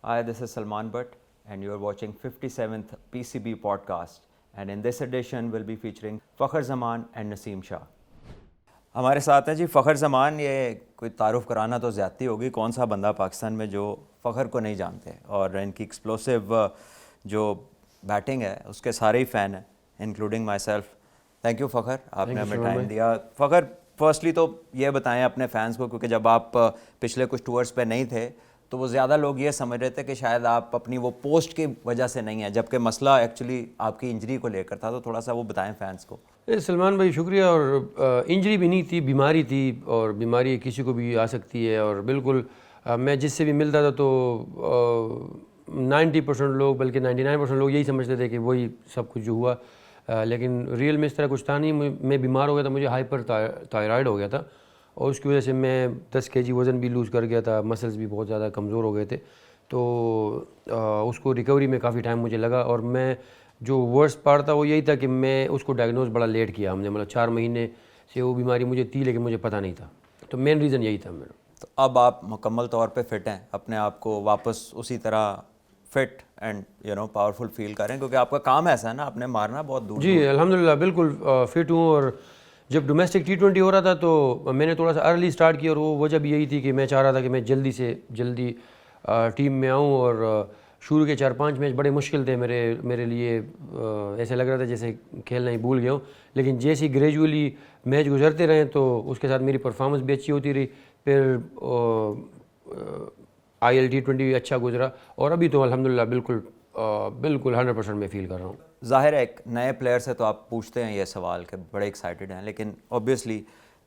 Hi, this is Salman Butt, and you are watching 57th PCB podcast. And in this edition, we'll be featuring Fakhar Zaman and Naseem Shah. हमारे साथ हैं जी फ़खर ज़मान. ये कोई तारुफ कराना तो ज़्यादती होगी, कौन सा बंदा पाकिस्तान में जो फ़खर को नहीं जानते, और इनकी एक्सप्लोसिव जो बैटिंग है उसके सारे ही फ़ैन हैं, including my self. Thank you Fakhar, आपने हमें टाइम दिया. फ़खर, फर्स्टली तो ये बताएं अपने फैंस को, क्योंकि जब आप पिछले कुछ टूर्स पे नहीं थे तो वो ज़्यादा लोग ये समझ रहे थे कि शायद आप अपनी वो पोस्ट की वजह से नहीं है, जबकि मसला एक्चुअली आपकी इंजरी को लेकर था. तो थोड़ा सा वो बताएं फैंस को. सलमान भाई शुक्रिया. और इंजरी भी नहीं थी, बीमारी थी, और बीमारी किसी को भी आ सकती है. और बिल्कुल मैं जिससे भी मिलता था तो 90% लोग, बल्कि 99% लोग यही समझते थे कि वही सब कुछ जो हुआ. लेकिन रियल में इस तरह कुछ था नहीं. मैं बीमार हो गया था, मुझे हाइपर थायराइड हो गया था, और उसकी वजह से मैं 10 kg वज़न भी लूज़ कर गया था. मसल्स भी बहुत ज़्यादा कमज़ोर हो गए थे. तो उसको रिकवरी में काफ़ी टाइम मुझे लगा. और मैं जो वर्स्ट पार्ट था वो यही था कि मैं उसको डायग्नोज बड़ा लेट किया हमने, मतलब 4 महीने से वो बीमारी मुझे थी लेकिन मुझे पता नहीं था. तो मेन रीज़न यही था मेरा. तो अब आप मुकम्मल तौर पे फ़िट हैं, अपने आप को वापस उसी तरह फिट एंड पावरफुल फील करें, क्योंकि आपका काम ऐसा है ना, आपने मारना बहुत दूर. जी अल्हम्दुलिल्लाह बिल्कुल फ़िट हूँ. और जब डोमेस्टिक T20 हो रहा था तो मैंने थोड़ा सा अर्ली स्टार्ट किया, और वो वजह भी यही थी कि मैं चाह रहा था कि मैं जल्दी से जल्दी टीम में आऊँ. और शुरू के 4-5 मैच बड़े मुश्किल थे मेरे लिए. ऐसे लग रहा था जैसे खेलना ही भूल गया हूँ. लेकिन जैसे ही ग्रेजुअली मैच गुजरते रहे तो उसके साथ मेरी परफॉर्मेंस भी अच्छी होती रही. फिर IL T20 अच्छा गुजरा, और अभी तो अल्हम्दुलिल्लाह बिल्कुल 100% मैं फील कर रहा हूँ. ज़ाहिर है एक नए प्लेयर से तो आप पूछते हैं ये सवाल कि बड़े एक्साइटेड हैं, लेकिन ऑब्वियसली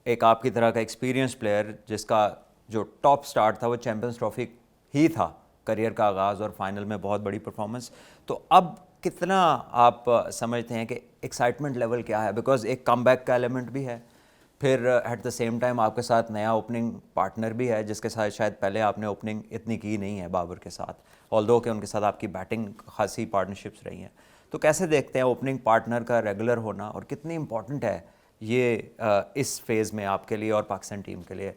एक आपकी तरह का एक्सपीरियंस प्लेयर जिसका जो टॉप स्टार्ट था वो चैम्पियंस ट्रॉफी ही था, करियर का आगाज़ और फाइनल में बहुत बड़ी परफॉर्मेंस. तो अब कितना आप समझते हैं कि एक्साइटमेंट लेवल क्या है, बिकॉज एक कमबैक का एलिमेंट भी है, फिर एट द सेम टाइम आपके साथ नया ओपनिंग पार्टनर भी है जिसके साथ शायद पहले आपने ओपनिंग इतनी की नहीं है बाबर के साथ, ऑल्दो कि उनके साथ आपकी बैटिंग खासी पार्टनरशिप्स रही हैं. तो कैसे देखते हैं ओपनिंग पार्टनर का रेगुलर होना, और कितनी इंपॉर्टेंट है ये इस फेज़ में आपके लिए और पाकिस्तान टीम के लिए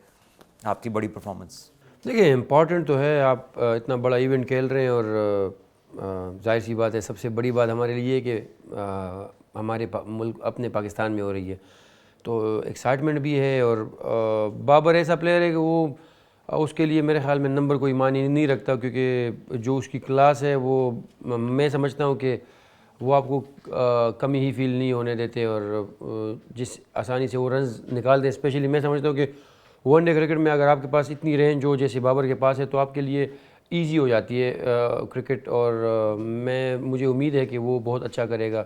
आपकी बड़ी परफॉर्मेंस? देखिए इम्पॉर्टेंट तो है. आप इतना बड़ा इवेंट खेल रहे हैं, और जाहिर सी बात है सबसे बड़ी बात हमारे लिए कि हमारे मुल्क अपने पाकिस्तान में हो रही है, तो एक्साइटमेंट भी है. और बाबर ऐसा प्लेयर है कि वो उसके लिए मेरे ख्याल में नंबर कोई मायने नहीं रखता, क्योंकि जो उसकी क्लास है वो मैं समझता हूँ कि वो आपको कमी ही फील नहीं होने देते. और जिस आसानी से वो रन्स निकालते हैं, स्पेशली मैं समझता हूँ कि वनडे क्रिकेट में अगर आपके पास इतनी रेंज हो जैसे बाबर के पास है तो आपके लिए इजी हो जाती है क्रिकेट. और मुझे उम्मीद है कि वो बहुत अच्छा करेगा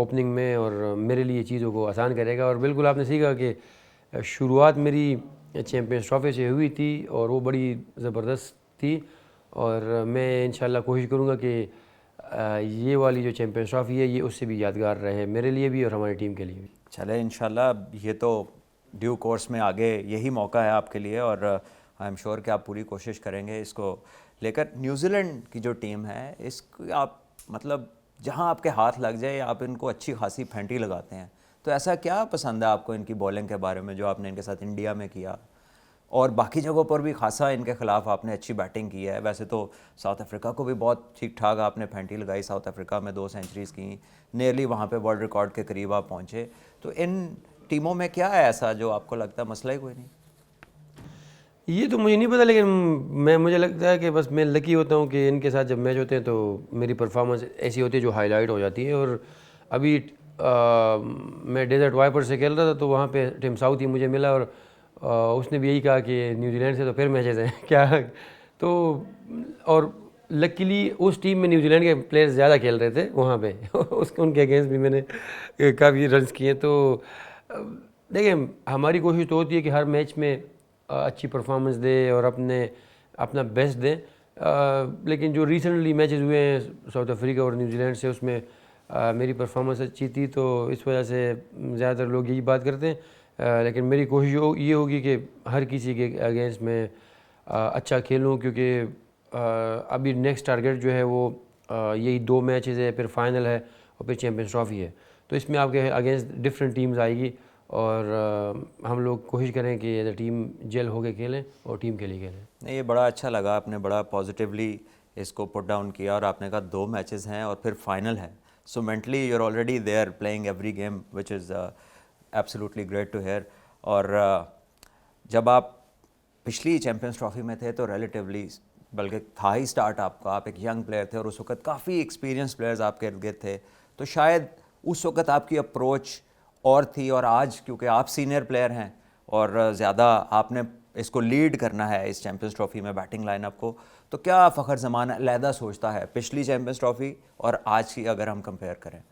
ओपनिंग में, और मेरे लिए चीज़ों को आसान करेगा. और बिल्कुल आपने सीखा कि शुरुआत मेरी चैम्पियंस ट्रॉफी से हुई थी और वो बड़ी ज़बरदस्त थी. और मैं इंशाल्लाह कोशिश करूँगा कि ये वाली जो चैम्पियंस ट्रॉफी है ये उससे भी यादगार रहे मेरे लिए भी और हमारी टीम के लिए भी. चले इंशाल्लाह, ये तो ड्यू कोर्स में आगे यही मौका है आपके लिए, और आई एम श्योर कि आप पूरी कोशिश करेंगे इसको लेकर. न्यूजीलैंड की जो टीम है इसको आप मतलब जहां आपके हाथ लग जाए आप इनको अच्छी खासी फेंटी लगाते हैं. तो ऐसा क्या पसंद है आपको इनकी बॉलिंग के बारे में जो आपने इनके साथ इंडिया में किया, और बाकी जगहों पर भी खासा इनके ख़िलाफ़ आपने अच्छी बैटिंग की है? वैसे तो साउथ अफ्रीका को भी बहुत ठीक ठाक आपने फेंटी लगाई, साउथ अफ्रीका में 2 सेंचुरीज़ की, नियरली वहाँ पे वर्ल्ड रिकॉर्ड के करीब आप पहुँचे. तो इन टीमों में क्या है ऐसा जो आपको लगता है मसला ही कोई नहीं? ये तो मुझे नहीं पता, लेकिन मुझे लगता है कि बस मैं लकी होता हूँ कि इनके साथ जब मैच होते हैं तो मेरी परफॉर्मेंस ऐसी होती है जो हाईलाइट हो जाती है. और अभी मैं डेजर्ट वाइपर से खेल रहा था तो वहाँ पे टिम साउथ ही मुझे मिला, और उसने भी यही कहा कि न्यूजीलैंड से तो फिर मैचेस हैं क्या. तो और लकीली उस टीम में न्यूजीलैंड के प्लेयर्स ज़्यादा खेल रहे थे वहाँ पे उनके अगेंस्ट भी मैंने काफ़ी रन्स किए. तो देखिए हमारी कोशिश तो होती है कि हर मैच में अच्छी परफॉर्मेंस दे और अपना बेस्ट दें. लेकिन जो रिसेंटली मैचेस हुए हैं साउथ अफ्रीका और न्यूजीलैंड से, उसमें मेरी परफॉर्मेंस अच्छी थी, तो इस वजह से ज़्यादातर लोग यही बात करते हैं. लेकिन मेरी कोशिश ये होगी कि हर किसी के अगेंस्ट में अच्छा खेलूँ, क्योंकि अभी नेक्स्ट टारगेट जो है वो यही 2 मैचेस है, फिर फाइनल है और फिर चैम्पियंस ट्रॉफी है. तो इसमें आपके अगेंस्ट डिफरेंट टीम्स आएगी, और हम लोग कोशिश करें कि एज अ टीम जेल होके खेलें और टीम के लिए खेलें। नहीं, ये बड़ा अच्छा लगा, आपने बड़ा पॉजिटिवली इसको पुट डाउन किया और आपने कहा 2 मैचेस हैं और फिर फाइनल है, so mentally you are already there playing every game which is absolutely great to hear. और जब आप पिछली चैम्पियंस ट्रॉफी में थे तो रिलेटिवली, बल्कि था ही स्टार्ट आपका, आप एक यंग प्लेयर थे और उस वक्त काफ़ी एक्सपीरियंस प्लेयर्स आपके इर्द गिर्द थे, तो शायद उस वक्त आपकी अप्रोच और थी। और आज क्योंकि आप सीनियर प्लेयर हैं और ज़्यादा आपने इसको लीड करना है इस चैम्पियंस ट्रॉफी में बैटिंग लाइनअप को, तो क्या फ़खर ज़मान अलहदा सोचता है पिछली चैम्पियंस ट्रॉफी और आज की अगर हम कंपेयर करें?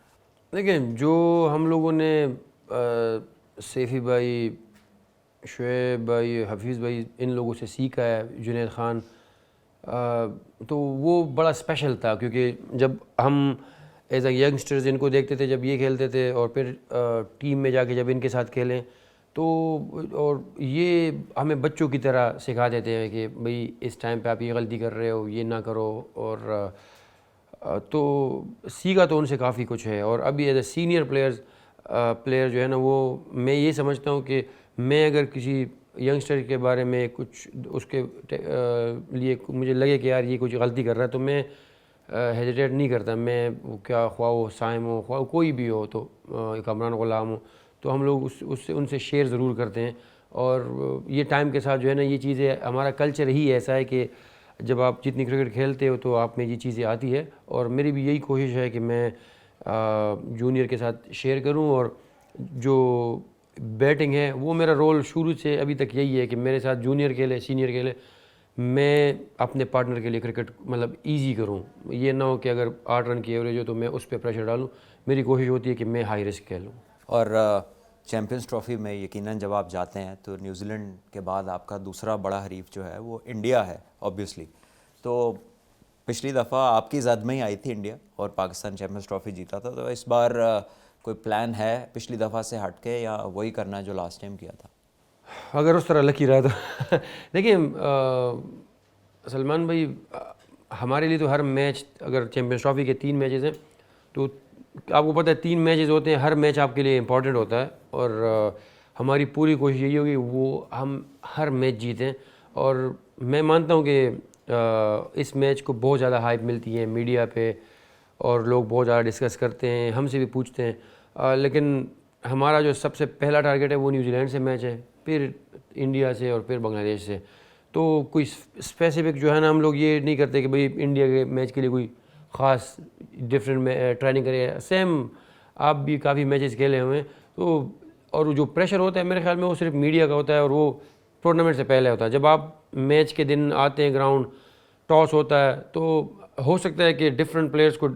देखिए, जो हम लोगों ने सैफ़ी भाई, शुएब भाई, हफीज़ भाई, इन लोगों से सीखा है, जुनैद ख़ान, तो वो बड़ा स्पेशल था क्योंकि जब हम एज अ यंगस्टर्स इनको देखते थे जब ये खेलते थे और फिर टीम में जाके जब इनके साथ खेलें तो, और ये हमें बच्चों की तरह सिखा देते हैं कि भाई इस टाइम पे आप ये गलती कर रहे हो, ये ना करो। और तो सीखा तो उनसे काफ़ी कुछ है। और अभी एज ए सीनियर प्लेयर जो है ना, वो मैं ये समझता हूँ कि मैं अगर किसी यंगस्टर के बारे में कुछ उसके लिए मुझे लगे कि यार ये कुछ गलती कर रहा है तो मैं हेजिटेट नहीं करता। मैं वो क्या, ख्वाह वो साइम हो, ख्वाह कोई भी हो, तो कमरान ग़ुलाम हो, तो हम लोग उससे उनसे शेयर ज़रूर करते हैं। और ये टाइम के साथ जो है ना, ये चीज़ें, हमारा कल्चर ही ऐसा है कि जब आप जितनी क्रिकेट खेलते हो तो आप में ये चीज़ें आती है। और मेरी भी यही कोशिश है कि मैं जूनियर के साथ शेयर करूं। और जो बैटिंग है वो मेरा रोल शुरू से अभी तक यही है कि मेरे साथ जूनियर खेले, सीनियर खेले, मैं अपने पार्टनर के लिए क्रिकेट मतलब ईजी करूं। ये ना हो कि अगर 8 रन की एवरेज हो तो मैं उस पर प्रेशर डालूं। मेरी कोशिश होती है कि मैं हाई रिस्क खेलूँ। और चैम्पियंस ट्रॉफी में यकीनन जब आप जाते हैं तो न्यूजीलैंड के बाद आपका दूसरा बड़ा हरीफ जो है वो इंडिया है ऑब्वियसली। तो पिछली दफ़ा आपकी ज़द में ही आई थी इंडिया और पाकिस्तान चैम्पियंस ट्रॉफी जीता था, तो इस बार कोई प्लान है पिछली दफ़ा से हट के या वही करना है जो लास्ट टाइम किया था? अगर उस तरह लकी रहा तो देखिए सलमान भाई, हमारे लिए तो हर मैच, अगर चैम्पियंस ट्रॉफी के 3 मैचेस हैं तो आपको पता है 3 मैचेस होते हैं, हर मैच आपके लिए इम्पॉर्टेंट होता है। और हमारी पूरी कोशिश यही होगी वो हम हर मैच जीतें। और मैं मानता हूँ कि इस मैच को बहुत ज़्यादा हाइप मिलती है मीडिया पे और लोग बहुत ज़्यादा डिस्कस करते हैं, हमसे भी पूछते हैं, लेकिन हमारा जो सबसे पहला टारगेट है वो न्यूजीलैंड से मैच है, फिर इंडिया से और फिर बांग्लादेश से। तो कोई स्पेसिफिक जो है ना, हम लोग ये नहीं करते कि भाई इंडिया के मैच के लिए कोई ख़ास डिफरेंट में ट्रेनिंग करें। सेम आप भी काफ़ी मैचेस खेले हुए हैं, तो और जो प्रेशर होता है मेरे ख्याल में वो सिर्फ मीडिया का होता है और वो टूर्नामेंट से पहले होता है। जब आप मैच के दिन आते हैं ग्राउंड, टॉस होता है, तो हो सकता है कि डिफरेंट प्लेयर्स को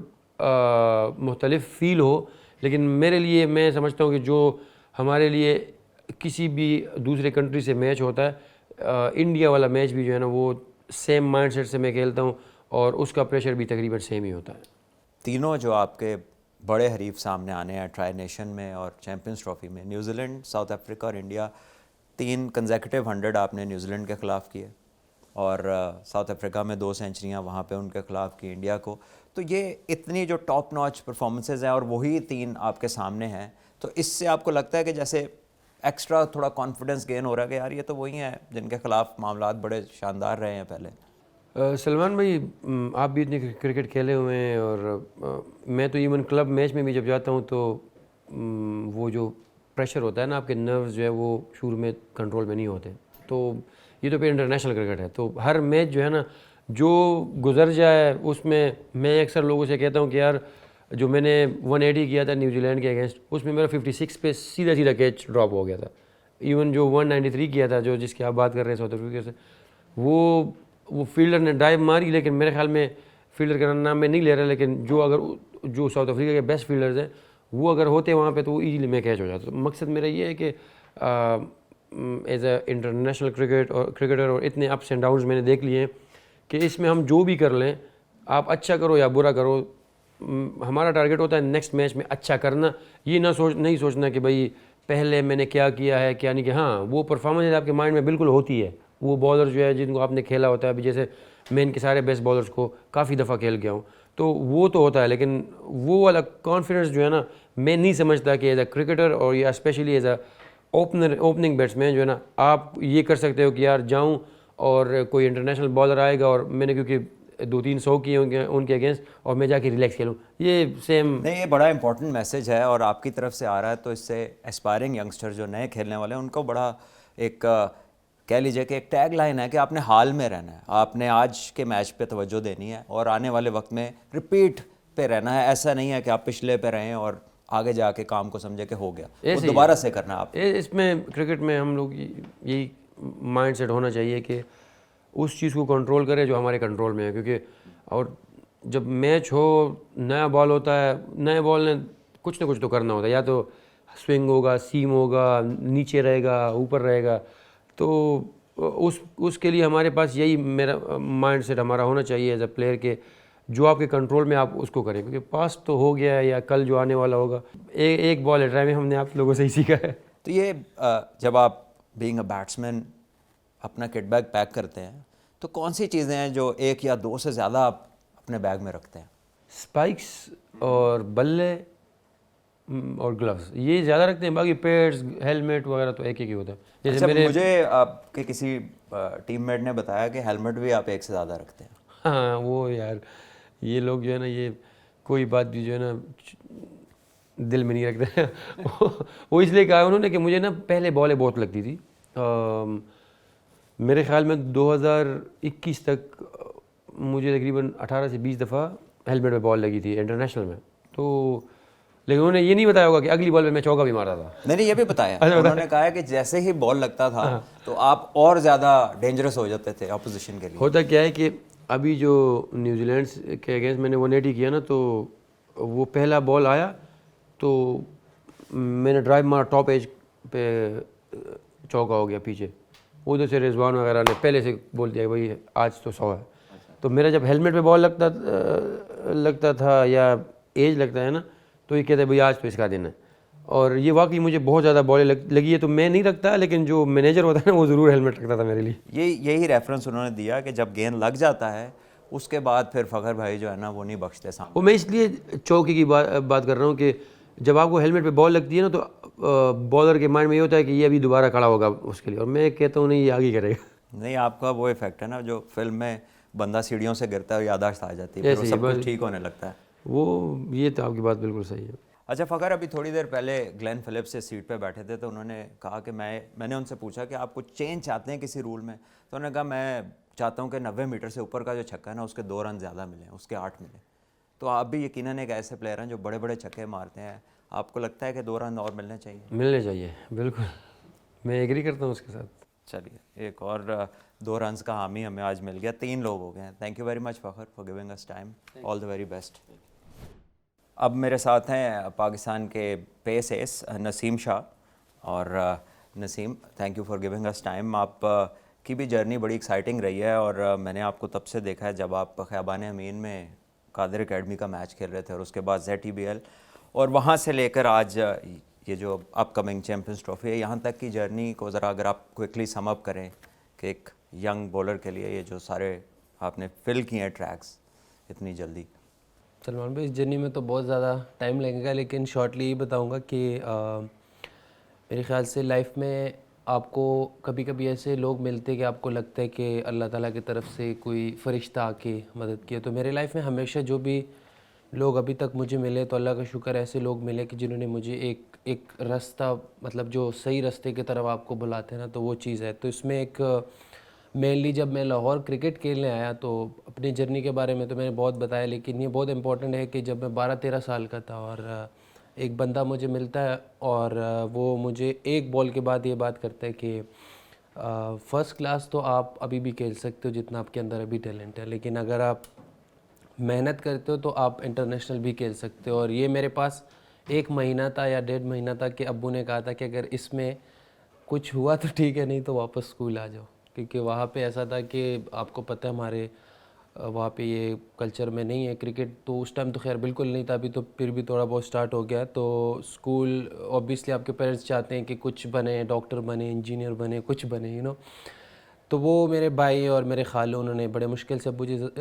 मुख्तलिफ फील हो, लेकिन मेरे लिए मैं समझता हूँ कि जो हमारे लिए किसी भी दूसरे कंट्री से मैच होता है, इंडिया वाला मैच भी जो है ना वो सेम माइंडसेट से मैं खेलता हूँ और उसका प्रेशर भी तकरीबन सेम ही होता है। तीनों जो आपके बड़े हरीफ सामने आने हैं ट्राई नेशन में और चैम्पियंस ट्रॉफी में, न्यूजीलैंड, साउथ अफ्रीका और इंडिया, 3 कंसेक्यूटिव 100 आपने न्यूजीलैंड के ख़िलाफ़ किए और साउथ अफ्रीका में 2 सेंचुरियाँ वहाँ पे उनके ख़िलाफ़ की इंडिया को। तो ये इतनी जो टॉप नॉच परफॉर्मेंसेज हैं और वही 3 आपके सामने हैं, तो इससे आपको लगता है कि जैसे एक्स्ट्रा थोड़ा कॉन्फिडेंस गेन हो रहा है कि यार ये तो वही हैं जिनके ख़िलाफ़ मामलात बड़े शानदार रहे हैं पहले? सलमान भाई, आप भी इतने क्रिकेट खेले हुए हैं और मैं तो इवन क्लब मैच में भी जब जाता हूँ तो वो जो प्रेशर होता है ना, आपके नर्व्स जो है वो शुरू में कंट्रोल में नहीं होते। तो ये तो फिर इंटरनेशनल क्रिकेट है, तो हर मैच जो है ना जो गुजर जाए उसमें मैं अक्सर लोगों से कहता हूँ कि यार जो मैंने 180 किया था न्यूजीलैंड के अगेंस्ट, उसमें मेरा 56 पे सीधा सीधा कैच ड्रॉप हो गया था। इवन जो 193 किया था, जो जिसकी आप बात कर रहे हैं साउथ अफ्रीका से, वो फील्डर ने डाइव मारी, लेकिन मेरे ख्याल में फील्डर का नाम मैं नहीं ले रहा, लेकिन जो साउथ अफ्रीका के बेस्ट फील्डर्स हैं वो अगर होते वहाँ पे तो वो ईजिली मैं कैच हो जाता। तो मकसद मेरा ये है कि एज अ इंटरनेशनल क्रिकेटर और इतने अप्स एंड डाउन्स मैंने देख लिए हैं कि इसमें हम जो भी कर लें, आप अच्छा करो या बुरा करो, हमारा टारगेट होता है नेक्स्ट मैच में अच्छा करना। ये नहीं सोचना कि भाई पहले मैंने क्या किया है क्या नहीं किया। हाँ, वो परफॉर्मेंस आपके माइंड में बिल्कुल होती है। वो बॉलर जो है जिनको आपने खेला होता है, अभी जैसे मैं इनके सारे बेस्ट बॉलर्स को काफ़ी दफ़ा खेल गया हूँ, तो वो तो होता है, लेकिन वो वाला कॉन्फिडेंस जो है ना, मैं नहीं समझता कि एज अ क्रिकेटर और या specially as a opening batsman जो है ना, आप ये कर सकते हो कि यार जाऊं और कोई इंटरनेशनल बॉलर आएगा और मैंने क्योंकि 2-3 100 किए होंगे उनके अगेंस्ट और मैं जाके रिलैक्स खेलूं, ये सेम। नहीं, ये बड़ा इंपॉर्टेंट मैसेज है और आपकी तरफ से आ रहा है, तो इससे एस्पायरिंग यंगस्टर जो नए खेलने वाले हैं उनको बड़ा एक कह लीजिए कि एक टैग लाइन है कि आपने हाल में रहना है, आपने आज के मैच पे तवज्जो देनी है और आने वाले वक्त में रिपीट पे रहना है। ऐसा नहीं है कि आप पिछले पे रहें और आगे जाके काम को समझे कि हो गया, वो ऐसे ही दोबारा से करना है आप। इसमें क्रिकेट में हम लोग यही माइंड सेट होना चाहिए कि उस चीज़ को कंट्रोल करें जो हमारे कंट्रोल में है, क्योंकि और जब मैच हो, नया बॉल होता है, नए बॉल ने कुछ ना कुछ तो करना होता है, या तो स्विंग होगा, सीम होगा, नीचे रहेगा, ऊपर रहेगा, तो उसके लिए हमारे पास यही मेरा माइंड सेट हमारा होना चाहिए एज अ प्लेयर के जो आपके कंट्रोल में आप उसको करें, क्योंकि पास्ट तो हो गया है या कल जो आने वाला होगा। एक बॉल एट में हमने आप लोगों से ही सीखा है। तो ये जब आप बीइंग अ बैट्समैन अपना किट बैग पैक करते हैं तो कौन सी चीज़ें हैं जो 1 या 2 से ज़्यादा आप अपने बैग में रखते हैं? स्पाइक्स और बल्ले और ग्लव्स ये ज़्यादा रखते हैं, बाकी पैड्स हेलमेट वगैरह तो एक ही होता है। जैसे अच्छा, मेरे मुझे आपके किसी टीममेट ने बताया कि हेलमेट भी आप 1 से ज़्यादा रखते हैं। हाँ वो यार, ये लोग जो है ना, ये कोई बात भी जो है ना दिल में नहीं रखते हैं। वो इसलिए कहा उन्होंने कि मुझे ना पहले बॉलें बहुत लगती थी। मेरे ख्याल में 2021 तक मुझे तकरीबन 18 से 20 दफ़ा हेलमेट में बॉल लगी थी इंटरनेशनल में। तो लेकिन उन्होंने ये नहीं बताया होगा कि अगली बॉल पे मैं चौका भी मारा था। नहीं, ये भी बताया। उन्होंने कहा है कि जैसे ही बॉल लगता था तो आप और ज़्यादा डेंजरस हो जाते थे अपोजिशन के लिए। होता क्या है कि अभी जो न्यूजीलैंड के अगेंस्ट मैंने 180 किया ना, तो वो पहला बॉल आया तो मैंने ड्राइव मारा, टॉप एज पे चौका हो गया पीछे। उधर से रिजवान वगैरह ने पहले से बोल दिया कि भाई आज तो 100 है। तो मेरा जब हेलमेट पे बॉल लगता था या एज लगता है ना, तो ये कहते हैं भाई आज तो इसका दिन है। और ये वाकई मुझे बहुत ज़्यादा बॉलें लगी है, तो मैं नहीं रखता, लेकिन जो मैनेजर होता है ना वो ज़रूर हेलमेट रखता था मेरे लिए। यही रेफरेंस उन्होंने दिया कि जब गेंद लग जाता है उसके बाद फिर फ़खर भाई जो है ना वो नहीं बख्शते सामने। वो मैं इसलिए चौके की बात कर रहा हूँ कि जब आपको हेलमेट पे बॉल लगती है ना, तो बॉलर के माइंड में ये होता है कि ये अभी दोबारा खड़ा होगा उसके लिए, और मैं कहता हूँ नहीं, ये आगे करेगा। नहीं, आपका वो इफेक्ट है ना जो फिल्म में बंदा सीढ़ियों से गिरता है, याददाश्त आ जाती है, फिर वो सब कुछ ठीक होने लगता है। वो ये तो आपकी बात बिल्कुल सही है। अच्छा फ़खर, अभी थोड़ी देर पहले ग्लेन फिलिप्स से सीट पे बैठे थे तो उन्होंने कहा कि मैंने उनसे पूछा कि आप कुछ चेंज चाहते हैं किसी रूल में, तो उन्होंने कहा मैं चाहता हूँ कि 90 मीटर से ऊपर का जो छक्का है ना उसके 2 रन ज़्यादा मिले, उसके 8 मिले। तो आप भी यकीनन एक ऐसे प्लेयर हैं जो बड़े बड़े छक्के मारते हैं, आपको लगता है कि 2 रन और मिलने चाहिए? मिलने चाहिए, बिल्कुल, मैं एग्री करता हूँ उसके साथ। चलिए, एक और 2 रन्स का हामी हमें आज मिल गया, 3 लोग हो गए हैं। Thank you very much Fakhar for giving us time, all the very best. अब मेरे साथ हैं पाकिस्तान के पेस एस नसीम शाह। और Naseem, thank you for giving us time. आप की भी जर्नी बड़ी एक्साइटिंग रही है और मैंने आपको तब से देखा है जब आप ख़याबान अमीन में कादिर एकेडमी का मैच खेल रहे थे और उसके बाद ZTBL, और वहाँ से लेकर आज ये जो अपकमिंग चैम्पियंस ट्रॉफी है, यहाँ तक की जर्नी को ज़रा अगर आप क्विकली सम अप करें कि एक यंग बॉलर के लिए ये जो सारे आपने फिल किए हैं ट्रैक्स इतनी जल्दी। सलमान भाई, इस जर्नी में तो बहुत ज़्यादा टाइम लगेगा, लेकिन शॉर्टली ये बताऊंगा कि मेरे ख़्याल से लाइफ में आपको कभी कभी ऐसे लोग मिलते हैं कि आपको लगता है कि अल्लाह ताला की तरफ से कोई फ़रिश्ता आके मदद किया। तो मेरे लाइफ में हमेशा जो भी लोग अभी तक मुझे मिले, तो अल्लाह का शुक्र ऐसे लोग मिले कि जिन्होंने मुझे एक रास्ता, मतलब जो सही रास्ते की तरफ आपको बुलाते हैं ना, तो वो चीज़ है। तो इसमें एक मेनली जब मैं लाहौर क्रिकेट खेलने आया, तो अपनी जर्नी के बारे में तो मैंने बहुत बताया, लेकिन ये बहुत इंपॉर्टेंट है कि जब मैं 12-13 साल का था और एक बंदा मुझे मिलता है और वो मुझे एक बॉल के बाद ये बात करता है कि फ़र्स्ट क्लास तो आप अभी भी खेल सकते हो जितना आपके अंदर अभी टैलेंट है, लेकिन अगर आप मेहनत करते हो तो आप इंटरनेशनल भी खेल सकते हो। और ये मेरे पास 1 महीना था या 1.5 महीना था कि अब्बू ने कहा था कि अगर इसमें कुछ हुआ तो ठीक है, नहीं तो वापस स्कूल आ जाओ, क्योंकि वहाँ पे ऐसा था कि आपको पता है हमारे वहाँ पे ये कल्चर में नहीं है क्रिकेट। तो उस टाइम तो खैर बिल्कुल नहीं था, अभी तो फिर भी थोड़ा बहुत स्टार्ट हो गया। तो स्कूल ऑब्वियसली आपके पेरेंट्स चाहते हैं कि कुछ बने, डॉक्टर बने, इंजीनियर बने, कुछ बने, तो वो मेरे भाई और मेरे खालू उन्होंने बड़े मुश्किल से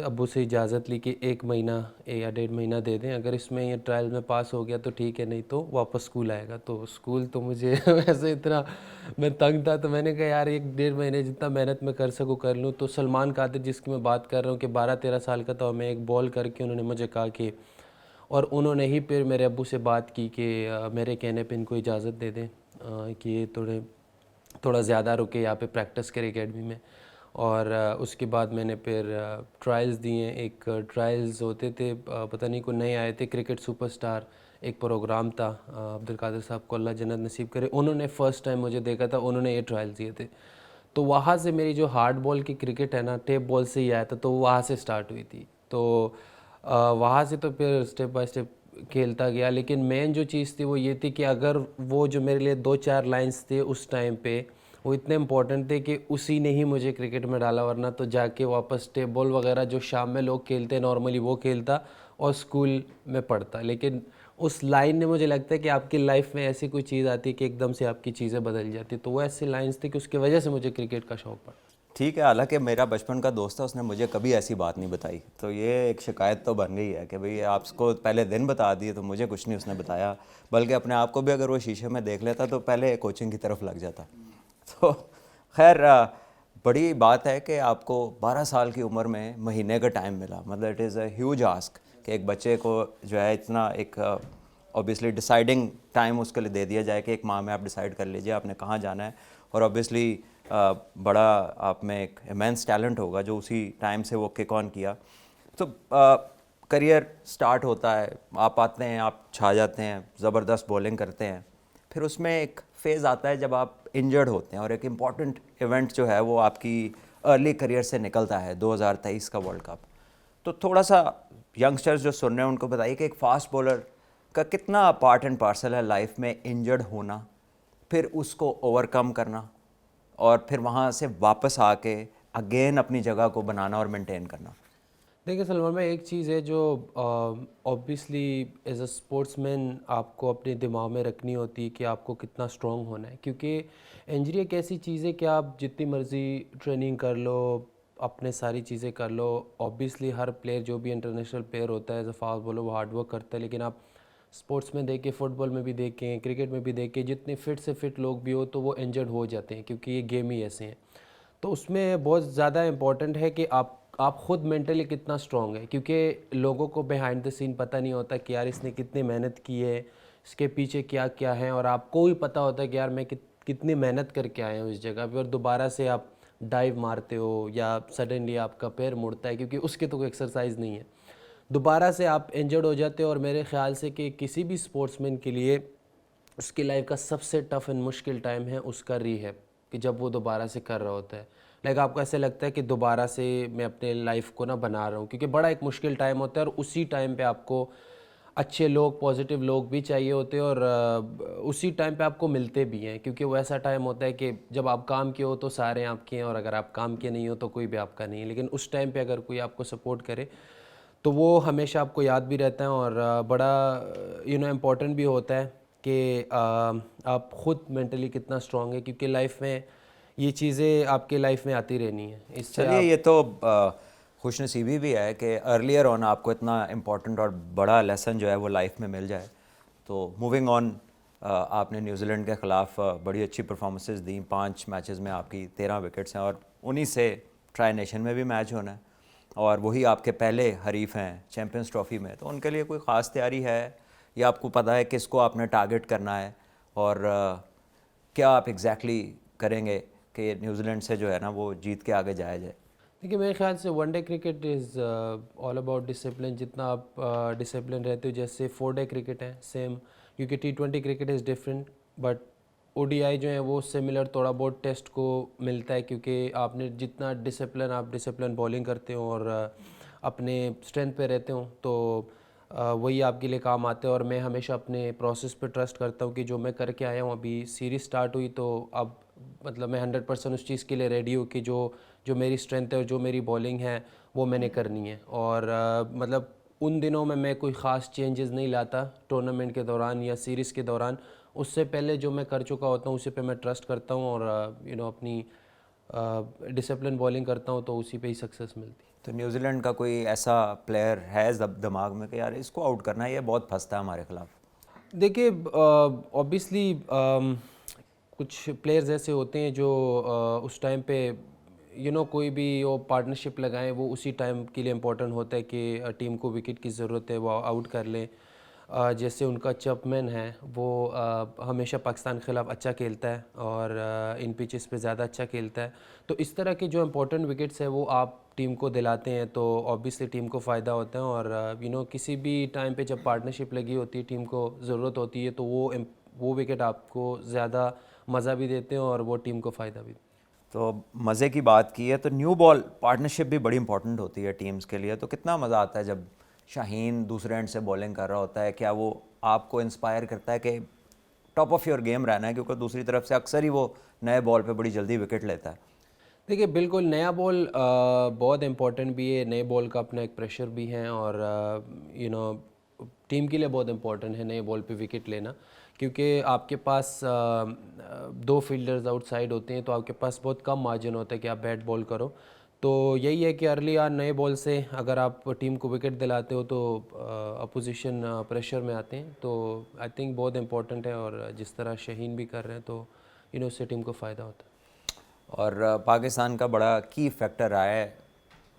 अब्बू से इजाज़त ली कि 1 महीना या 1.5 महीना दे दें, अगर इसमें ये ट्रायल में पास हो गया तो ठीक है, नहीं तो वापस स्कूल आएगा। तो स्कूल तो मुझे वैसे इतना मैं तंग था, तो मैंने कहा यार 1-1.5 महीने जितना मेहनत मैं कर सकूँ कर लूँ। तो सलमान कादिर जिसकी मैं बात कर रहा हूँ कि 12-13 साल का था, मैं एक बॉल करके उन्होंने मुझे कहा कि, और उन्होंने ही फिर मेरे अब्बू से बात की कि मेरे कहने पे इनको इजाज़त दे दें कि ये थोड़ा ज़्यादा रुके यहाँ पे प्रैक्टिस करे एकेडमी में। और उसके बाद मैंने फिर ट्रायल्स दिए। एक ट्रायल्स होते थे, पता नहीं कोई नए आए थे, क्रिकेट सुपरस्टार एक प्रोग्राम था, अब्दुल कादिर साहब को अल्लाह जन्नत नसीब करे, उन्होंने फ़र्स्ट टाइम मुझे देखा था, उन्होंने ये ट्रायल्स दिए थे। तो वहाँ से मेरी जो हार्ड बॉल की क्रिकेट है ना, टेप बॉल से ही आया था, तो वहाँ से स्टार्ट हुई थी। तो वहाँ से तो फिर स्टेप बाय स्टेप खेलता गया। लेकिन मेन जो चीज़ थी वो ये थी कि अगर वो जो मेरे लिए 2-4 लाइंस थे उस टाइम पे, वो इतने इंपॉर्टेंट थे कि उसी ने ही मुझे क्रिकेट में डाला, वरना तो जाके वापस टेप बॉल वगैरह जो शाम में लोग खेलते हैं नॉर्मली वो खेलता और स्कूल में पढ़ता। लेकिन उस लाइन ने, मुझे लगता है कि आपकी लाइफ में ऐसी कोई चीज़ आती है कि एकदम से आपकी चीज़ें बदल जाती, तो वो ऐसी लाइन्स थी कि उसकी वजह से मुझे क्रिकेट का शौक़ पड़ा। ठीक है, हालांकि मेरा बचपन का दोस्त है, उसने मुझे कभी ऐसी बात नहीं बताई, तो ये एक शिकायत तो बन गई है कि भाई आपको पहले दिन बता दिए, तो मुझे कुछ नहीं उसने बताया। बल्कि अपने आप को भी अगर वो शीशे में देख लेता तो पहले कोचिंग की तरफ लग जाता। तो खैर, बड़ी बात है कि आपको 12 साल की उम्र में महीने का टाइम मिला, मतलब it is a huge ask कि एक बच्चे को जो है इतना एक ऑब्वियसली डिसाइडिंग टाइम उसके लिए दे दिया जाए कि एक माह में आप डिसाइड कर लीजिए आपने कहाँ जाना है। और ऑब्वियसली बड़ा आप में एक इमेंस टैलेंट होगा जो उसी टाइम से वो किक ऑन किया। तो करियर स्टार्ट होता है, आप आते हैं, आप छा जाते हैं, ज़बरदस्त बॉलिंग करते हैं, फिर उसमें एक फ़ेज़ आता है जब आप इंजर्ड होते हैं और एक इम्पॉर्टेंट इवेंट जो है वो आपकी अर्ली करियर से निकलता है, 2023 का वर्ल्ड कप। तो थोड़ा सा यंगस्टर्स जो सुन रहे हैं उनको बताइए कि एक फ़ास्ट बॉलर का कितना पार्ट एंड पार्सल है लाइफ में इंजर्ड होना, फिर उसको ओवरकम करना और फिर वहाँ से वापस आके अगेन अपनी जगह को बनाना और मेंटेन करना। देखिए सलमान भाई, एक चीज़ है जो ऑब्वियसली एज अ स्पोर्ट्समैन आपको अपने दिमाग में रखनी होती है कि आपको कितना स्ट्रॉन्ग होना है, क्योंकि इंजरी एक ऐसी चीज़ है कि आप जितनी मर्ज़ी ट्रेनिंग कर लो, अपने सारी चीज़ें कर लो, ऑब्वियसली हर प्लेयर जो भी इंटरनेशनल प्लेयर होता है एज अ फास्ट बॉलर वो हार्ड वर्क करता है, लेकिन आप स्पोर्ट्स में देखें, फुटबॉल में भी देखें, क्रिकेट में भी देखें, जितने फिट से फिट लोग भी हो तो वो इंजर्ड हो जाते हैं, क्योंकि ये गेम ही ऐसे हैं। तो उसमें बहुत ज़्यादा इम्पॉर्टेंट है कि आप ख़ुद मेंटली कितना स्ट्रॉन्ग है, क्योंकि लोगों को बिहाइंड द सीन पता नहीं होता कि यार इसने कितनी मेहनत की है, इसके पीछे क्या क्या है, और आपको भी पता होता है कि यार मैं कितनी मेहनत करके आया हूँ इस जगह पे, और दोबारा से आप डाइव मारते हो या सडनली आपका पैर मुड़ता है, क्योंकि उसकी तो कोई एक्सरसाइज नहीं है, दोबारा से आप इंजर्ड हो जाते हो। और मेरे ख्याल से कि किसी भी स्पोर्ट्समैन के लिए उसकी लाइफ का सबसे टफ एंड मुश्किल टाइम है उसका रीहैब, कि जब वो दोबारा से कर रहा होता है, लाइक आपको ऐसे लगता है कि दोबारा से मैं अपने लाइफ को ना बना रहा हूँ, क्योंकि बड़ा एक मुश्किल टाइम होता है और उसी टाइम पे आपको अच्छे लोग, पॉजिटिव लोग भी चाहिए होते हैं, और उसी टाइम पे आपको मिलते भी हैं, क्योंकि वो ऐसा टाइम होता है कि जब आप काम के हो तो सारे आपके हैं, और अगर आप काम के नहीं हो तो कोई भी आपका नहीं है, लेकिन उस टाइम पे अगर कोई आपको सपोर्ट करे तो वो हमेशा आपको याद भी रहता है, और बड़ा इम्पोर्टेंट भी होता है कि आप ख़ुद मेंटली कितना स्ट्रॉन्ग है, क्योंकि लाइफ में ये चीज़ें आपके लाइफ में आती रहनी है। इससे चलिए, ये तो खुशनसीबी भी है कि अर्लियर ऑन आपको इतना इम्पोर्टेंट और बड़ा लेसन जो है वो लाइफ में मिल जाए। तो मूविंग ऑन, आपने न्यूजीलैंड के ख़िलाफ़ बड़ी अच्छी परफॉर्मेंसेस दी, 5 मैचेस में आपकी 13 विकेट्स हैं, और उन्हीं से ट्राई नेशन में भी मैच होना है, और वही आपके पहले हरीफ हैं चैम्पियंस ट्रॉफ़ी में। तो उनके लिए कोई ख़ास तैयारी है या आपको पता है किसको आपने टारगेट करना है, और क्या आप एग्जैक्टली करेंगे कि न्यूजीलैंड से जो है ना वो जीत के आगे जाया जाए? देखिए, मेरे ख्याल से one day cricket is all about discipline. जितना आप डिसिप्लिन रहते हो, जैसे 4 डे क्रिकेट है सेम, क्योंकि T20 cricket is different, but ODI जो है वो सिमिलर थोड़ा बहुत टेस्ट को मिलता है, क्योंकि आपने जितना डिसिप्लिन बॉलिंग करते हो और अपने स्ट्रेंथ पे रहते हो, तो वही आपके लिए काम आते हैं। और मैं हमेशा अपने प्रोसेस पे ट्रस्ट करता हूँ कि जो मैं करके आया हूँ, अभी सीरीज़ स्टार्ट हुई तो अब मतलब मैं 100% उस चीज़ के लिए रेडी हूँ कि जो मेरी स्ट्रेंथ है और जो मेरी बॉलिंग है वो मैंने करनी है। और मतलब उन दिनों में मैं कोई ख़ास चेंजेस नहीं लाता टूर्नामेंट के दौरान या सीरीज़ के दौरान, उससे पहले जो मैं कर चुका होता हूँ उसी पे मैं ट्रस्ट करता हूँ, और अपनी डिसिप्लिन बॉलिंग करता हूँ तो उसी पे ही सक्सेस मिलती है। तो न्यूजीलैंड का कोई ऐसा प्लेयर है दिमाग में कि यार इसको आउट करना है, ये बहुत फंसता है हमारे खिलाफ? देखिए ऑब्वियसली कुछ प्लेयर्स ऐसे होते हैं जो उस टाइम पे कोई भी वो पार्टनरशिप लगाएं, वो उसी टाइम के लिए इम्पोर्टेंट होता है कि टीम को विकेट की ज़रूरत है, वो आउट कर लें। जैसे उनका चैपमैन है, वो हमेशा पाकिस्तान के ख़िलाफ़ अच्छा खेलता है और इन पिचेस पे ज़्यादा अच्छा खेलता है। तो इस तरह के जो इम्पोर्टेंट विकेट्स है वो आप टीम को दिलाते हैं तो ऑब्वियसली टीम को फ़ायदा होता है। और किसी भी टाइम पे जब पार्टनरशिप लगी होती है, टीम को ज़रूरत होती है, तो वो विकेट आपको ज़्यादा मज़ा भी देते हैं और वो टीम को फ़ायदा भी। तो मज़े की बात की है तो न्यू बॉल पार्टनरशिप भी बड़ी इंपॉर्टेंट होती है टीम्स के लिए। तो कितना मज़ा आता है जब शाहीन दूसरे एंड से बॉलिंग कर रहा होता है? क्या वो आपको इंस्पायर करता है कि टॉप ऑफ योर गेम रहना है, क्योंकि दूसरी तरफ से अक्सर ही वो नए बॉल पे बड़ी जल्दी विकेट लेता है? देखिए बिल्कुल, नया बॉल बहुत इम्पोर्टेंट भी है, नए बॉल का अपना एक प्रेशर भी है और टीम के लिए बहुत इम्पोर्टेंट है नए बॉल पे विकेट लेना, क्योंकि आपके पास दो फील्डर्स आउटसाइड होते हैं तो आपके पास बहुत कम मार्जिन होता है कि आप बैट बॉल करो। तो यही है कि अर्ली यार नए बॉल से अगर आप टीम को विकेट दिलाते हो तो अपोजिशन प्रेशर में आते हैं। तो आई थिंक बहुत इम्पोर्टेंट है और जिस तरह शहीन भी कर रहे हैं तो उससे टीम को फ़ायदा होता है। और पाकिस्तान का बड़ा की फैक्टर रहा है,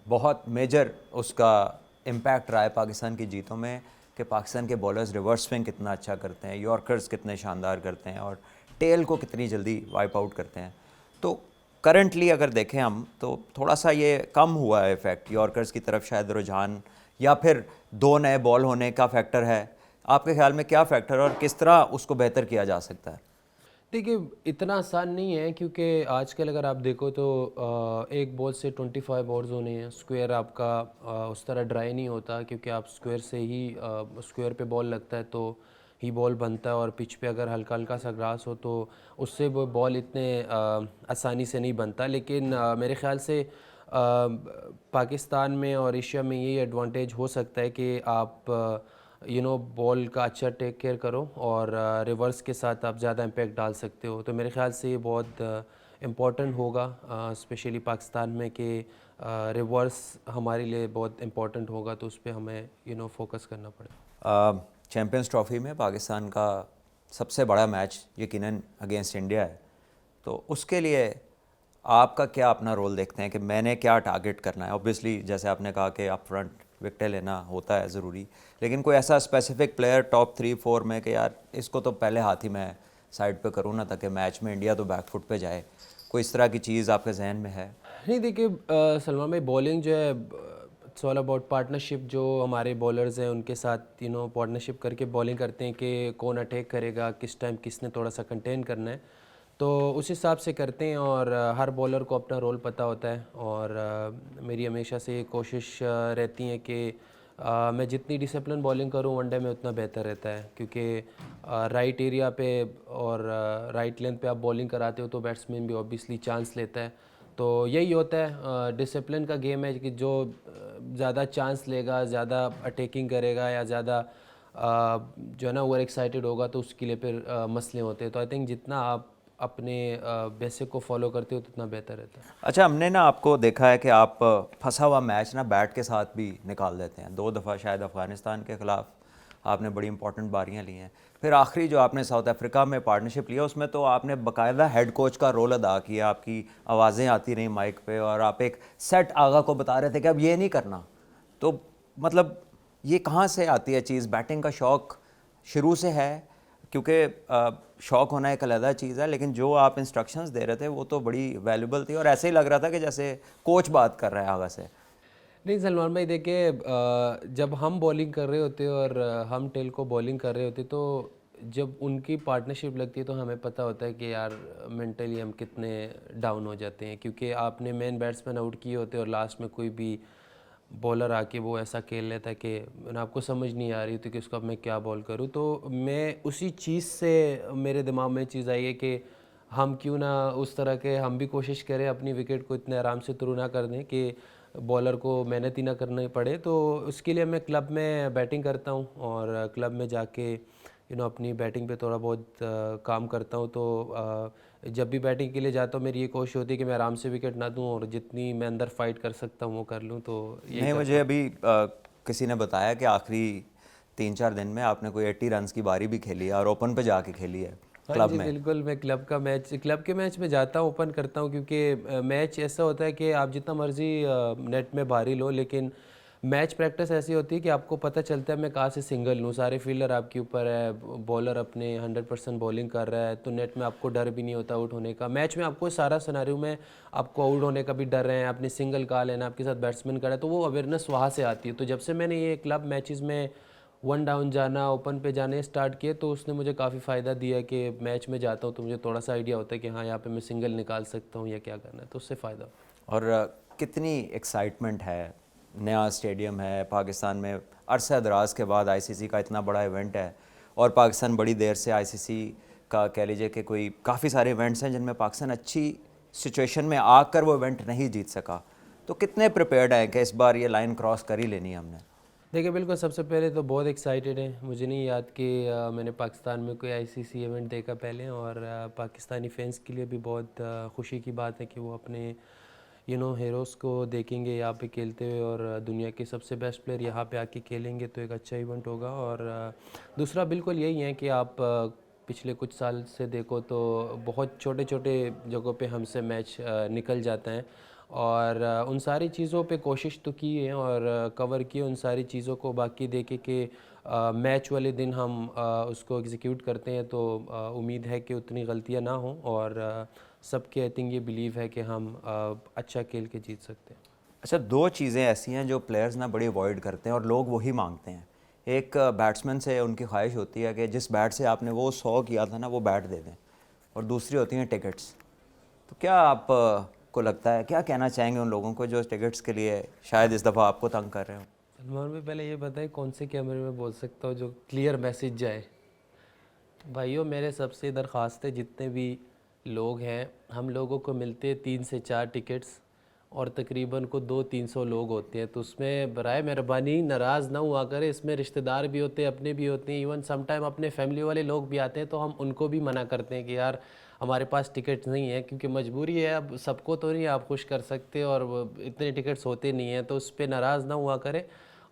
बहुत मेजर उसका इम्पैक्ट रहा है पाकिस्तान की जीतों में कि पाकिस्तान के बॉलर्स रिवर्स स्विंग कितना अच्छा करते हैं, यॉर्कर्स कितने शानदार करते हैं और टेल को कितनी जल्दी वाइप आउट करते हैं। तो करंटली अगर देखें हम तो थोड़ा सा ये कम हुआ है इफेक्ट, यॉर्कर्स की तरफ शायद रुझान, या फिर दो नए बॉल होने का फैक्टर है। आपके ख्याल में क्या फैक्टर और किस तरह उसको बेहतर किया जा सकता है? देखिए इतना आसान नहीं है, क्योंकि आजकल अगर आप देखो तो एक बॉल से 25 ओवर्स होने हैं। स्क्वायर आपका उस तरह ड्राई नहीं होता, क्योंकि आप स्क्वायर से ही स्क्वायर पे बॉल लगता है तो ही बॉल बनता है। और पिच पे अगर हल्का हल्का सा ग्रास हो तो उससे वो बॉल इतने आसानी से नहीं बनता। लेकिन मेरे ख़्याल से पाकिस्तान में और एशिया में यही एडवांटेज हो सकता है कि आप बॉल का अच्छा टेक केयर करो और रिवर्स के साथ आप ज़्यादा इम्पैक्ट डाल सकते हो। तो मेरे ख्याल से ये बहुत इम्पॉर्टेंट होगा स्पेशली पाकिस्तान में कि रिवर्स हमारे लिए बहुत इम्पॉर्टेंट होगा, तो उस पर हमें फोकस करना पड़ेगा। चैम्पियंस ट्रॉफी में पाकिस्तान का सबसे बड़ा मैच यकीनन अगेंस्ट इंडिया है, तो उसके लिए आपका क्या अपना रोल देखते हैं कि मैंने क्या टारगेट करना है? ऑब्वियसली जैसे आपने कहा कि अप फ्रंट विकेटें लेना होता है ज़रूरी, लेकिन कोई ऐसा स्पेसिफिक प्लेयर टॉप 3-4 में कि यार इसको तो पहले हाथ ही मैं साइड पे करूँ ना, ताकि मैच में इंडिया तो बैकफुट पे जाए? कोई इस तरह की चीज़ आपके जहन में है? नहीं देखिए सलमान भाई, बॉलिंग जो है इट्स ऑल अबाउट पार्टनरशिप। जो हमारे बॉलर्स हैं उनके साथ पार्टनरशिप करके बॉलिंग करते हैं कि कौन अटैक करेगा, किस टाइम किसने थोड़ा सा कंटेन करना है, तो उस हिसाब से करते हैं। और हर बॉलर को अपना रोल पता होता है और मेरी हमेशा से ये कोशिश रहती है कि मैं जितनी डिसिप्लिन बॉलिंग करूं वनडे में उतना बेहतर रहता है, क्योंकि राइट एरिया पे और राइट लेंथ पे आप बॉलिंग कराते हो तो बैट्समैन भी ऑब्वियसली चांस लेता है। तो यही होता है, डिसिप्लिन का गेम है कि जो ज़्यादा चांस लेगा, ज़्यादा अटैकिंग करेगा या ज़्यादा जो है ना ओवर एक्साइटेड होगा तो उसके लिए फिर मसले होते हैं। तो आई थिंक जितना आप अपने बेसिक को फॉलो करते हो तो उतना बेहतर रहता है। अच्छा, हमने ना आपको देखा है कि आप फंसा हुआ मैच ना बैट के साथ भी निकाल देते हैं। 2 दफ़ा शायद अफ़गानिस्तान के ख़िलाफ़ आपने बड़ी इंपॉर्टेंट बारियां ली हैं। फिर आखिरी जो आपने साउथ अफ्रीका में पार्टनरशिप लिया उसमें तो आपने बाकायदा हेड कोच का रोल अदा किया। आपकी आवाज़ें आती रहीं माइक पे और आप एक सेट आगा को बता रहे थे कि अब ये नहीं करना। तो मतलब ये कहाँ से आती है चीज़? बैटिंग का शौक़ शुरू से है? क्योंकि शौक़ होना एक अलग चीज़ है, लेकिन जो आप इंस्ट्रक्शंस दे रहे थे वो तो बड़ी वैल्यूबल थी और ऐसे ही लग रहा था कि जैसे कोच बात कर रहा है आगा से। नहीं सलमान भाई, देखिए जब हम बॉलिंग कर रहे होते और हम टेल को बॉलिंग कर रहे होते तो जब उनकी पार्टनरशिप लगती है तो हमें पता होता है कि यार मेंटली हम कितने डाउन हो जाते हैं, क्योंकि आपने मेन बैट्समैन आउट किए होते और लास्ट में कोई भी बॉलर आके वो ऐसा खेल लेता है कि आपको समझ नहीं आ रही थी कि उसको अब मैं क्या बॉल करूं। तो मैं उसी चीज़ से मेरे दिमाग में चीज़ आई है कि हम क्यों ना उस तरह के हम भी कोशिश करें अपनी विकेट को इतने आराम से थ्रू ना कर दें कि बॉलर को मेहनत ही ना करनी पड़े। तो उसके लिए मैं क्लब में बैटिंग करता हूं और क्लब में जाके अपनी बैटिंग पे थोड़ा बहुत काम करता हूं। तो जब भी बैटिंग के लिए जाता हूँ मेरी ये कोशिश होती है कि मैं आराम से विकेट ना दूँ और जितनी मैं अंदर फाइट कर सकता हूँ वो कर लूँ। तो यही नहीं, मुझे अभी किसी ने बताया कि आखिरी 3-4 दिन में आपने कोई 80 रन्स की बारी भी खेली है और ओपन पे जाके खेली है हाँ क्लब जी में। बिल्कुल, मैं क्लब के मैच में जाता हूँ, ओपन करता हूँ, क्योंकि मैच ऐसा होता है कि आप जितना मर्जी नेट में भारी लो, लेकिन मैच प्रैक्टिस ऐसी होती है कि आपको पता चलता है मैं कहाँ से सिंगल लूँ। सारे फील्डर आपके ऊपर है, बॉलर अपने 100% बॉलिंग कर रहा है, तो नेट में आपको डर भी नहीं होता आउट होने का। मैच में आपको सारा सिनेरियो में आपको आउट होने का भी डर है, आपने सिंगल कहा लेना, आपके साथ बैट्समैन करा है, तो वो अवेयरनेस वहाँ से आती है। तो जब से मैंने ये क्लब मैचेस में वन डाउन जाना, ओपन पे जाने स्टार्ट किए, तो उसने मुझे काफ़ी फ़ायदा दिया कि मैच में जाता हूँ तो मुझे थोड़ा सा आइडिया होता है कि हाँ यहाँ पे मैं सिंगल निकाल सकता हूँ या क्या करना है, तो उससे फ़ायदा होता है। और कितनी एक्साइटमेंट है, नया स्टेडियम है पाकिस्तान में, अरसा दराज के बाद आईसीसी का इतना बड़ा इवेंट है और पाकिस्तान बड़ी देर से आईसीसी का कह लीजिए कि कोई काफ़ी सारे इवेंट्स हैं जिनमें पाकिस्तान अच्छी सिचुएशन में आकर वो इवेंट नहीं जीत सका, तो कितने प्रिपेयर्ड हैं कि इस बार ये लाइन क्रॉस कर ही लेनी है हमने? देखिए बिल्कुल, सबसे पहले तो बहुत एक्साइटेड है। मुझे नहीं याद कि मैंने पाकिस्तान में कोई आईसीसी इवेंट देखा पहले, और पाकिस्तानी फैंस के लिए भी बहुत खुशी की बात है कि वो अपने हीरोज़ को देखेंगे यहाँ पे खेलते हुए, और दुनिया के सबसे बेस्ट प्लेयर यहाँ पे आके खेलेंगे, तो एक अच्छा इवेंट होगा। और दूसरा बिल्कुल यही है कि आप पिछले कुछ साल से देखो तो बहुत छोटे छोटे जगहों पे हमसे मैच निकल जाते हैं, और उन सारी चीज़ों पे कोशिश तो की है और कवर की उन सारी चीज़ों को। बाकी देखे कि मैच वाले दिन हम उसको एग्जीक्यूट करते हैं, तो उम्मीद है कि उतनी गलतियां ना हों, और सबके आई थिंक ये बिलीव है कि हम अच्छा खेल के जीत सकते हैं। अच्छा, दो चीज़ें ऐसी हैं जो प्लेयर्स ना बड़ी अवॉइड करते हैं और लोग वही मांगते हैं। एक बैट्समैन से उनकी ख्वाहिश होती है कि जिस बैट से आपने वो 100 किया था ना वो बैट दे दें, और दूसरी होती हैं टिकट्स। तो क्या आप को लगता है, क्या कहना चाहेंगे उन लोगों को जो टिकट्स के लिए शायद इस दफ़ा आपको तंग कर रहे हो? सलमान भाई, पहले ये बताएं कौन से कैमरे में बोल सकता हूँ जो क्लियर मैसेज जाए। भाइयों, मेरे सबसे दरख्वास्त है, जितने भी लोग हैं, हम लोगों को मिलते 3 से 4 टिकट्स, और तकरीबन को 200-300 लोग होते हैं, तो उसमें बराए मेहरबानी नाराज़ ना हुआ करें। इसमें रिश्तेदार भी होते हैं, अपने भी होते हैं, इवन सम टाइम अपने फैमिली वाले लोग भी आते हैं, तो हम उनको भी मना करते हैं कि यार हमारे पास टिकट नहीं है, क्योंकि मजबूरी है, अब सबको तो नहीं आप खुश कर सकते, और इतने टिकट्स होते नहीं हैं, तो उस पर नाराज़ ना हुआ करें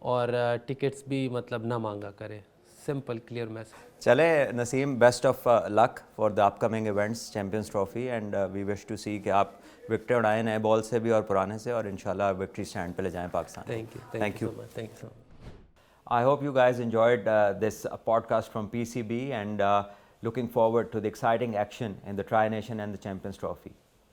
और टिकट्स भी मतलब ना मांगा करें। Simple clear message. चले Naseem, best of luck for the upcoming events, champions trophy, and we wish to see कि आप विकेट उड़ाएं नए बॉल से भी और पुराने से, और इंशाल्लाह विक्ट्री स्टैंड पे ले जाएं पाकिस्तान को। Thank you so much, thank you so much. I hope you guys enjoyed this podcast from PCB, and looking forward to the exciting action in the Tri Nation and the Champions Trophy.